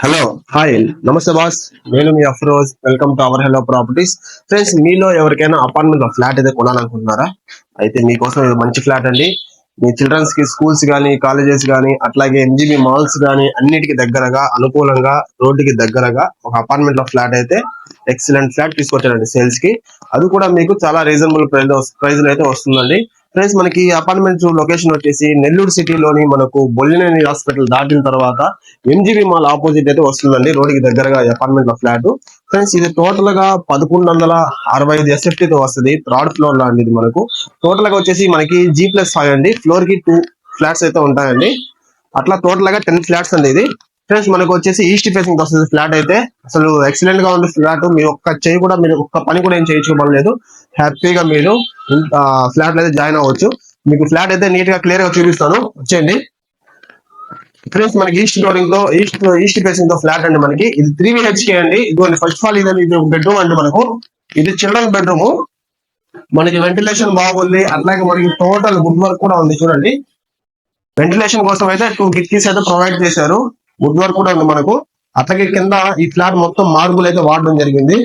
Hello hi నమస్తే boss. నేను మీ Afroz. Welcome to our hello properties. Friends, మీలో ఎవరికైనా అపార్ట్మెంట్ ఫ్లాట్ అయితే కొనాలనుకుంటున్నారా? అయితే మీకోసం ఇది మంచి ఫ్లాట్ అండి. మీ చిల్డ్రన్స్ కి స్కూల్స్ కానీ, కాలేజెస్ కానీ, అట్లాగే ఎంజీబీ మాల్స్ కానీ అన్నిటికీ దగ్గరగా, అనుకూలంగా, రోడ్డుకి దగ్గరగా ఒక అపార్ట్మెంట్ లో ఫ్లాట్ అయితే ఎక్సలెంట్ ఫ్లాట్ తీసుకొచ్చారండి సేల్స్ కి. అది కూడా మీకు చాలా రీజనబుల్ ప్రైస్ అయితే వస్తుందండి. ఫ్రెండ్స్, మనకి అపార్ట్మెంట్ లొకేషన్ వచ్చేసి నెల్లూరు సిటీలోని మనకు బొల్లినేని హాస్పిటల్ దాటిన తర్వాత ఎంజీబీ మాల్ ఆపోజిట్ అయితే వస్తుందండి, రోడ్డుకి దగ్గరగా అపార్ట్మెంట్ లో ఫ్లాట్. ఫ్రెండ్స్, ఇది టోటల్ గా 1165 ఎస్ఎఫ్టీ తో వస్తుంది. థర్డ్ ఫ్లోర్ లో అండి. ఇది మనకు టోటల్ గా వచ్చేసి మనకి G+5 అండి. ఫ్లోర్ కి 2 ఫ్లాట్స్ అయితే ఉంటాయండి. అట్లా టోటల్ గా 10 ఫ్లాట్స్ అండి ఇది. ఫ్రెండ్స్, మనకు వచ్చేసి ఈస్ట్ ఫేసింగ్ వస్తుంది ఫ్లాట్ అయితే. అసలు ఎక్సలెంట్ గా ఉంది ఫ్లాట్. మీరు ఒక్క పని కూడా ఏం చేయించుకోలేదు. హ్యాపీగా మీరు ఫ్లాట్ అయితే జాయిన్ అవ్వచ్చు. మీకు ఫ్లాట్ అయితే నీట్ గా క్లియర్ గా చూపిస్తాను, వచ్చేయండి. ఫ్రెండ్స్, మనకి ఈస్ట్ ఫేసింగ్ తో ఫ్లాట్ అండి. మనకి ఇది 3 BHK అండి. ఇదిగోండి, ఫస్ట్ ఆఫ్ ఆల్ ఇది బెడ్రూమ్ అండి. మనకు ఇది చిల్డ్రన్ బెడ్రూమ్. మనకి వెంటిలేషన్ బాగుంది. అట్లాగే మనకి టోటల్ వుడ్ వర్క్ కూడా ఉంది. చూడండి, వెంటిలేషన్ కోసం అయితే 2 కిటికీస్ అయితే ప్రొవైడ్ చేశారు. వుడ్ వర్క్ కూడా ఉంది మనకు. అట్లాగే కింద ఈ ఫ్లాట్ మొత్తం మార్బుల్ అయితే వాడడం జరిగింది.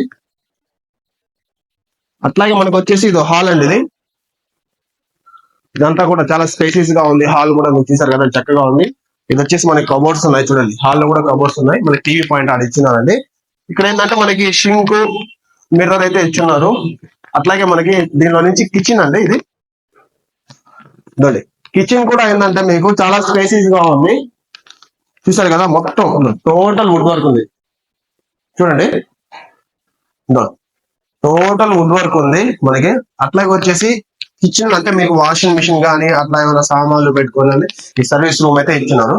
అట్లాగే మనకు వచ్చేసి ఇది హాల్ అండి. ఇదంతా కూడా చాలా స్పేసియస్ గా ఉంది. హాల్ కూడా మీరు చూసారు కదా, చక్కగా ఉంది. ఇది వచ్చేసి మనకి కబోర్డ్స్ ఉన్నాయి. చూడండి, హాల్ లో కూడా కబోర్డ్స్ ఉన్నాయి. మనకి టీవీ పాయింట్ ఆడ ఇచ్చినారండి. ఇక్కడ ఏంటంటే మనకి షింక్, మిర్రర్ అయితే ఇచ్చున్నారు. అట్లాగే మనకి దీనిలో నుంచి కిచెన్ అండి. ఇది కిచెన్ కూడా ఏంటంటే మీకు చాలా స్పేసియస్ గా ఉంది. చూసారు కదా, మొత్తం టోటల్ వుడ్ వర్క్ ఉంది. చూడండి, టోటల్ వుడ్ వర్క్ ఉంది మనకి. అట్లాగే వచ్చేసి కిచెన్ అంటే మీకు వాషింగ్ మిషన్ కానీ అట్లా ఏమైనా సామాన్లు పెట్టుకోవాలని ఈ సర్వీస్ రూమ్ అయితే ఇచ్చినారు.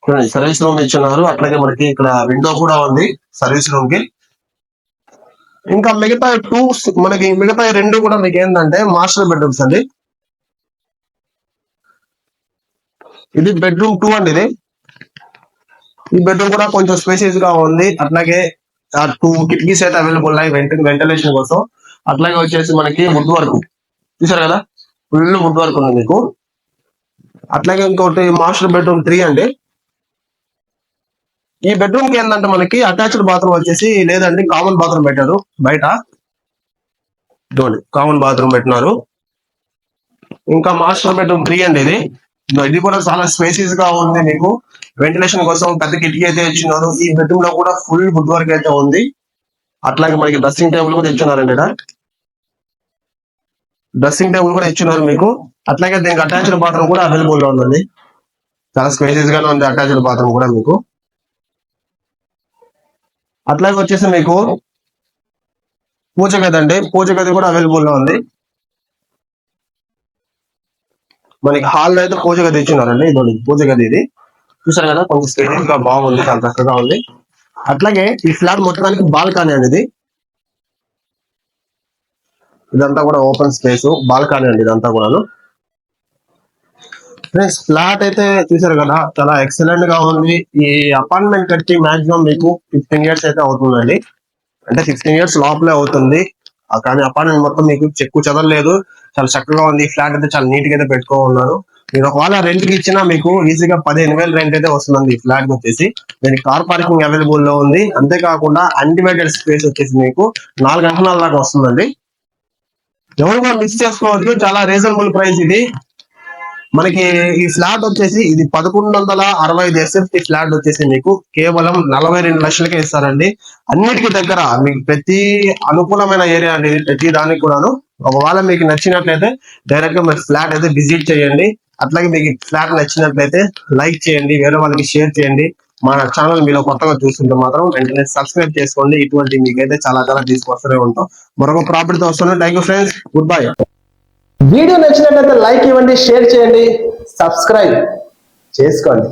చూడండి, సర్వీస్ రూమ్ ఇచ్చినారు. అట్లాగే మనకి ఇక్కడ విండో కూడా ఉంది సర్వీస్ రూమ్ కి. ఇంకా మిగతా మిగతా 2 కూడా మీకు ఏంటంటే మాస్టర్ బెడ్రూమ్స్ అండి. ఇది బెడ్రూమ్ 2 అండి. ఈ బెడ్రూమ్ కూడా కొంచెం స్పేసియస్ గా ఉంది. అట్లాగే 2 కిటికీస్ అయితే అవైలబుల్ ఉన్నాయి వెంటిలేషన్ కోసం. అట్లాగే వచ్చేసి మనకి వుడ్ వర్క్ చూసారు కదా, ఫుల్ వుడ్ వర్క్ ఉంది మీకు. అట్లాగే ఇంకోటి మాస్టర్ బెడ్రూమ్ 3 అండి. ఈ బెడ్రూమ్ కి ఏంటంటే మనకి అటాచ్డ్ బాత్రూమ్ వచ్చేసి లేదండి, కామన్ బాత్రూమ్ పెట్టారు బయట. కామన్ బాత్రూమ్ పెట్టినారు. ఇంకా మాస్టర్ బెడ్రూమ్ 3 అండి. ఇది కూడా చాలా స్పేసియస్ గా ఉంది మీకు. వెంటిలేషన్ కోసం పెద్ద కిటికీ అయితే ఇచ్చినారు. ఈ బెడ్రూమ్ లో కూడా ఫుల్ వుడ్ వర్క్ అయితే ఉంది. అట్లాగే మనకి డ్రెస్సింగ్ టేబుల్ కూడా ఇచ్చినారండి. డ్రెస్సింగ్ టేబుల్ కూడా ఇచ్చినారు మీకు. అట్లాగే దీనికి అటాచ్డ్ బాత్రూమ్ కూడా అవైలబుల్ గా ఉందండి. చాలా స్పేసియస్ గానే ఉంది అటాచ్డ్ బాత్రూమ్ కూడా మీకు. అట్లాగే వచ్చేసి మీకు పూజ గది అండి. పూజ గది కూడా అవైలబుల్ గా ఉంది. మనకి హాల్ లో అయితే పూజ గది ఇచ్చినారండి. ఇది పూజ గది. ఇది చూసారు కదా, కొంచెం స్పేసియస్ గా బాగుంది, చాలా చక్కగా ఉంది. అట్లాగే ఈ ఫ్లాట్ మొత్తానికి బాల్కనీ అండి. ఇదంతా కూడా ఓపెన్ స్పేస్, బాల్కనీ అండి ఇదంతా కూడాను. ఫ్రెండ్స్, ఫ్లాట్ అయితే చూసారు కదా, చాలా ఎక్సలెంట్ గా ఉంది. ఈ అపార్ట్మెంట్ కట్టి మాక్సిమం మీకు 15 years అయితే అవుతుందండి. అంటే 16 years లోపలే అవుతుంది. కానీ అపార్ట్మెంట్ మొత్తం మీకు చెక్కు చెదరలేదు, చాలా చక్కగా ఉంది. ఫ్లాట్ అయితే చాలా నీట్ గా అయితే పెట్టుకోన్నారు. మీరు ఒకవేళ రెంట్ కి ఇచ్చినా మీకు ఈజీగా 15,000 రెంట్ అయితే వస్తుందండి ఈ ఫ్లాట్ వచ్చేసి. దీనికి కార్ పార్కింగ్ అవైలబుల్ లో ఉంది. అంతేకాకుండా అన్డివైడెడ్ స్పేస్ వచ్చేసి మీకు 4 అంకణాల దాకా వస్తుందండి. ఎవరు కూడా మిస్ చేసుకోవద్దు, చాలా రీజనబుల్ ప్రైస్ ఇది. మనకి ఈ ఫ్లాట్ వచ్చేసి ఇది 1165 ఎస్ఎఫ్టీ ఫ్లాట్ వచ్చేసి మీకు కేవలం 42 లక్షలకే ఇస్తారండి. అన్నిటికీ దగ్గర మీకు ప్రతి అనుకూలమైన ఏరియా అండి ప్రతి దానికి కూడాను. ఒకవేళ మీకు నచ్చినట్లయితే డైరెక్ట్ గా మీరు ఫ్లాట్ అయితే విజిట్ చేయండి. అట్లాగే మీకు ఫ్లాట్ నచ్చినట్లయితే లైక్ చేయండి, వేరే వాళ్ళకి షేర్ చేయండి. మన ఛానల్ మీలో కొత్తగా చూస్తుంటే మాత్రం వెంటనే సబ్స్క్రైబ్ చేసుకోండి. ఇటువంటి మీకైతే చాలా చాలా తీసుకొస్తూనే ఉంటాం. మరొక ప్రాపర్టీతో వస్తున్నాం. Thank you friends, good bye. Video నచ్చినట్లయితే లైక్ ఇవ్వండి, షేర్ చేయండి, సబ్స్క్రైబ్ చేసుకోండి.